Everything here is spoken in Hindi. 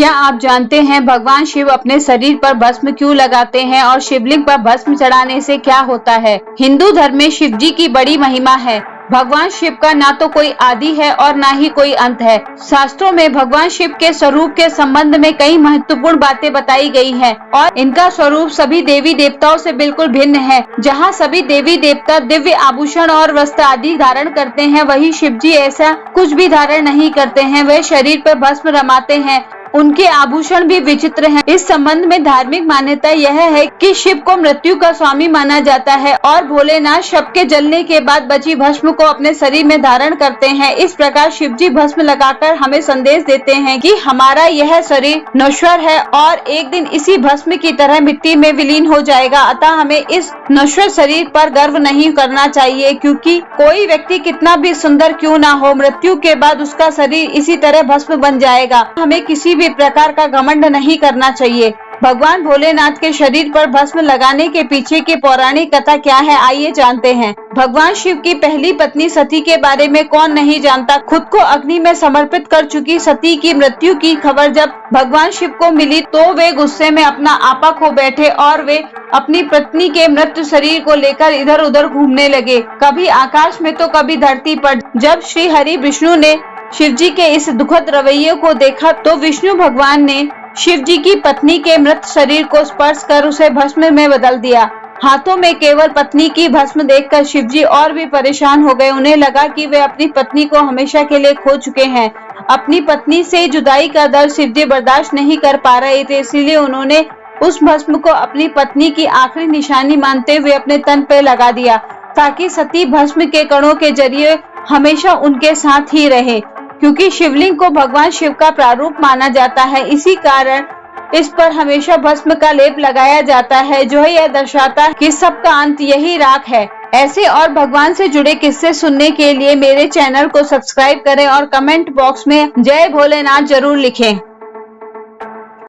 क्या आप जानते हैं भगवान शिव अपने शरीर पर भस्म क्यों लगाते हैं और शिवलिंग पर भस्म चढ़ाने से क्या होता है? हिंदू धर्म में शिव जी की बड़ी महिमा है। भगवान शिव का ना तो कोई आदि है और ना ही कोई अंत है। शास्त्रों में भगवान शिव के स्वरूप के संबंध में कई महत्वपूर्ण बातें बताई गई हैं और इनका स्वरूप सभी देवी देवताओं से बिल्कुल भिन्न है। जहां सभी देवी देवता दिव्य आभूषण और वस्त्र आदि धारण करते हैं, वहीं शिव जी ऐसा कुछ भी धारण नहीं करते हैं। वे शरीर पर भस्म रमाते हैं। उनके आभूषण भी विचित्र हैं। इस संबंध में धार्मिक मान्यता यह है कि शिव को मृत्यु का स्वामी माना जाता है और भोलेनाथ शव के जलने के बाद बची भस्म को अपने शरीर में धारण करते हैं। इस प्रकार शिव जी भस्म लगाकर हमें संदेश देते हैं कि हमारा यह शरीर नश्वर है और एक दिन इसी भस्म की तरह मिट्टी में विलीन हो जाएगा। अतः हमें इस नश्वर शरीर पर गर्व नहीं करना चाहिए, क्योंकि कोई व्यक्ति कितना भी सुंदर क्यों ना हो, मृत्यु के बाद उसका शरीर इसी तरह भस्म बन जाएगा। हमें किसी भी प्रकार का घमंड नहीं करना चाहिए। भगवान भोलेनाथ के शरीर पर भस्म लगाने के पीछे की पौराणिक कथा क्या है, आइए जानते हैं। भगवान शिव की पहली पत्नी सती के बारे में कौन नहीं जानता। खुद को अग्नि में समर्पित कर चुकी सती की मृत्यु की खबर जब भगवान शिव को मिली तो वे गुस्से में अपना आपा खो बैठे और वे अपनी पत्नी के मृत शरीर को लेकर इधर उधर घूमने लगे, कभी आकाश में तो कभी धरती पर। जब श्री हरि विष्णु ने शिव जी के इस दुखद रवैये को देखा तो विष्णु भगवान ने शिव जी की पत्नी के मृत शरीर को स्पर्श कर उसे भस्म में बदल दिया। हाथों में केवल पत्नी की भस्म देखकर शिव जी और भी परेशान हो गए। उन्हें लगा कि वे अपनी पत्नी को हमेशा के लिए खो चुके हैं। अपनी पत्नी से जुदाई का दर्द शिव जी बर्दाश्त नहीं कर पा रहे थे, इसीलिए उन्होंने उस भस्म को अपनी पत्नी की आखिरी निशानी मानते हुए अपने तन पे लगा दिया, ताकि सती भस्म के कणों के जरिए हमेशा उनके साथ ही रहे। क्योंकि शिवलिंग को भगवान शिव का प्रारूप माना जाता है, इसी कारण इस पर हमेशा भस्म का लेप लगाया जाता है, जो यह दर्शाता है कि सबका अंत यही राख है। ऐसे और भगवान से जुड़े किस्से सुनने के लिए मेरे चैनल को सब्सक्राइब करें और कमेंट बॉक्स में जय भोलेनाथ जरूर लिखें।